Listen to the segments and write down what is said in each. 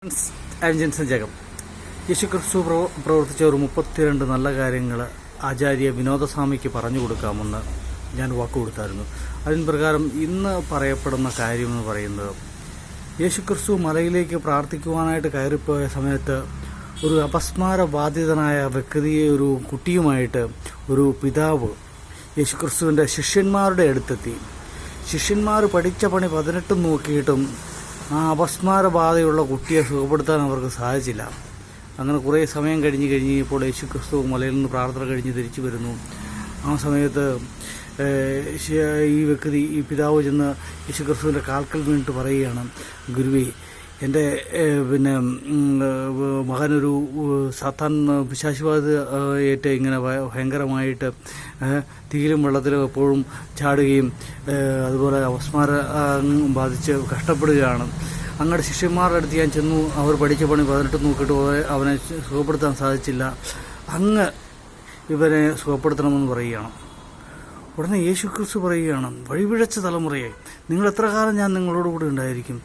Jenson Jacob. യേശുക്രിസ്തു പ്രവർത്തിച്ച ഒരു 32 നല്ല കാര്യങ്ങൾ ആചാര്യ വിനോദസ്വാമിക്ക് പറഞ്ഞു കൊടുക്കാമെന്ന് ഞാൻ വാക്കുകൊടുത്തായിരുന്നു. അതിന് പ്രകാരം ഇന്ന് പറയപ്പെടുന്ന കാര്യമെന്ന് പറയുന്നത്, യേശുക്രിസ്തു മലയിലേക്ക് പ്രാർത്ഥിക്കുവാനായിട്ട് കയറിപ്പോയ സമയത്ത് ഒരു അപസ്മാര ബാധിതനായ വ്യക്തിയെ, ഒരു കുട്ടിയുമായിട്ട് ഒരു പിതാവ് യേശുക്രിസ്തുവിൻ്റെ ശിഷ്യന്മാരുടെ അടുത്തെത്തി. ശിഷ്യന്മാർ പഠിച്ച പണി 18 നോക്കിയിട്ടും ആ അപസ്മാരബാധയുള്ള കുട്ടിയെ സുഖപ്പെടുത്താൻ അവർക്ക് സാധിച്ചില്ല. അങ്ങനെ കുറേ സമയം കഴിഞ്ഞപ്പോൾ യേശുക്രിസ്തു മലയിൽ നിന്ന് പ്രാർത്ഥന കഴിഞ്ഞ് തിരിച്ചു വരുന്നു. ആ സമയത്ത് ഈ പിതാവ് ചെന്ന് യേശുക്രിസ്തുവിൻ്റെ കാൽക്കൽ വീണിട്ട് പറയുകയാണ്, ഗുരുവേ, എൻ്റെ മകനൊരു സാത്താൻ പിശാചുബാധ ഏറ്റ് ഇങ്ങനെ ഭയങ്കരമായിട്ട് തീയിലും വെള്ളത്തിലും എപ്പോഴും ചാടുകയും അതുപോലെ അപസ്മാരം ബാധിച്ച് കഷ്ടപ്പെടുകയാണ്. അങ്ങയുടെ ശിഷ്യന്മാരുടെ അടുത്ത് ഞാൻ ചെന്നു. അവർ പഠിച്ച പണി 18 നോക്കിയിട്ട് അവനെ സുഖപ്പെടുത്താൻ സാധിച്ചില്ല. അങ്ങ് ഇവനെ സുഖപ്പെടുത്തണമെന്ന് പറയുകയാണ്. ഉടനെ യേശുക്രിസ്തു പറയുകയാണ്, വഴിപിഴച്ച തലമുറയായി, നിങ്ങൾ എത്ര കാലം ഞാൻ നിങ്ങളോട് കൂടി ഉണ്ടായിരിക്കും?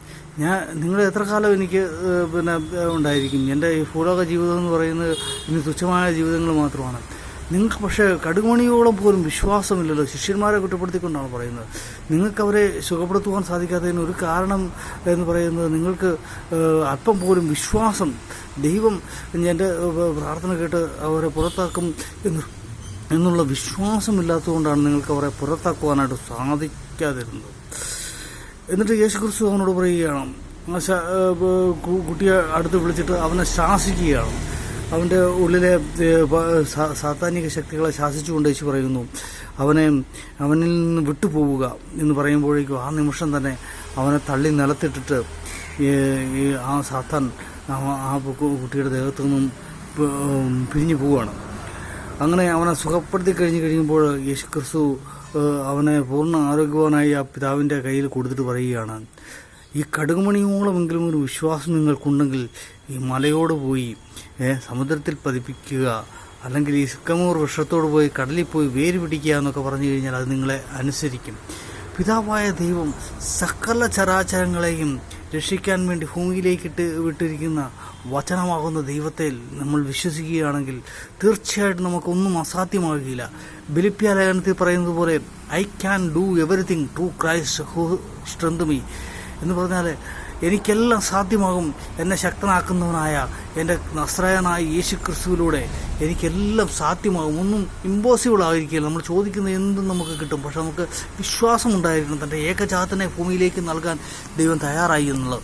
നിങ്ങൾ എത്ര കാലം എനിക്ക് ഉണ്ടായിരിക്കും? എൻ്റെ ഈ ഭൂലോക ജീവിതം എന്ന് പറയുന്നത് ഇനി തുച്ഛമായ ജീവിതങ്ങൾ മാത്രമാണ്. നിങ്ങൾക്ക് പക്ഷേ കടുകുമണിയോളം പോലും വിശ്വാസമില്ലല്ലോ. ശിഷ്യന്മാരെ കുറ്റപ്പെടുത്തിക്കൊണ്ടാണ് പറയുന്നത്. നിങ്ങൾക്ക് അവരെ സുഖപ്പെടുത്തുവാൻ സാധിക്കാത്തതിന് ഒരു കാരണം എന്ന് പറയുന്നത്, നിങ്ങൾക്ക് അല്പം പോലും വിശ്വാസം, ദൈവം എൻ്റെ പ്രാർത്ഥന കേട്ട് അവരെ പുറത്താക്കും എന്നുള്ള വിശ്വാസമില്ലാത്തതുകൊണ്ടാണ് നിങ്ങൾക്ക് അവരെ പുറത്താക്കുവാനായിട്ട് സാധിക്കാതിരുന്നത്. എന്നിട്ട് യേശുക്രിസ്തു അവനോട് പറയുകയാണ്, കുട്ടിയെ അടുത്ത് വിളിച്ചിട്ട് അവനെ ശാസിക്കുകയാണ്. അവൻ്റെ ഉള്ളിലെ സാത്താനിക ശക്തികളെ ശാസിച്ചുകൊണ്ട് യേശു പറയുന്നു, അവനിൽ നിന്ന് വിട്ടുപോവുക എന്ന് പറയുമ്പോഴേക്കും ആ നിമിഷം തന്നെ അവനെ തള്ളി നിലത്തിട്ടിട്ട് ആ സാത്താൻ ആ കുട്ടിയുടെ ദേഹത്തു നിന്നും പിരിഞ്ഞു പോവുകയാണ്. അങ്ങനെ അവനെ സുഖപ്പെടുത്തി കഴിയുമ്പോൾ യേശുക്രിസ്തു അവനെ പൂർണ്ണ ആരോഗ്യവാനായി ആ പിതാവിൻ്റെ കയ്യിൽ കൊടുത്തിട്ട് പറയുകയാണ്, ഈ കടുകുമണിയോളമെങ്കിലും ഒരു വിശ്വാസം നിങ്ങൾക്കുണ്ടെങ്കിൽ ഈ മലയോട് പോയി സമുദ്രത്തിൽ പതിപ്പിക്കുക, അല്ലെങ്കിൽ ഈ സിക്കമൂർ വൃക്ഷത്തോട് പോയി കടലിൽ പോയി വേര് പിടിക്കുക എന്നൊക്കെ പറഞ്ഞു കഴിഞ്ഞാൽ അത് നിങ്ങളെ അനുസരിക്കും. പിതാവായ ദൈവം സകല ചരാചരങ്ങളെയും രക്ഷിക്കാൻ വേണ്ടി ഭൂമിയിലേക്ക് വിട്ടിരിക്കുന്ന വചനമാകുന്ന ദൈവത്തെ നമ്മൾ വിശ്വസിക്കുകയാണെങ്കിൽ തീർച്ചയായിട്ടും നമുക്കൊന്നും അസാധ്യമാകില്ല. ഫിലിപ്പിയ ലേഖനത്തിൽ പറയുന്നത് പോലെ, I can do everything through Christ who strength me എന്ന് പറഞ്ഞാൽ എനിക്കെല്ലാം സാധ്യമാകും എന്നെ ശക്തനാക്കുന്നവനായ എൻ്റെ നസ്രായനായ യേശുക്രിസ്തുവിലൂടെ എനിക്കെല്ലാം സാധ്യമാകും. ഒന്നും ഇമ്പോസിബിൾ ആയിരിക്കില്ല. നമ്മൾ ചോദിക്കുന്ന എന്തും നമുക്ക് കിട്ടും. പക്ഷെ നമുക്ക് വിശ്വാസം ഉണ്ടായിരിക്കണം. തൻ്റെ ഏകജാതനെ ഭൂമിയിലേക്ക് നൽകാൻ ദൈവം തയ്യാറായി എന്നുള്ളത്.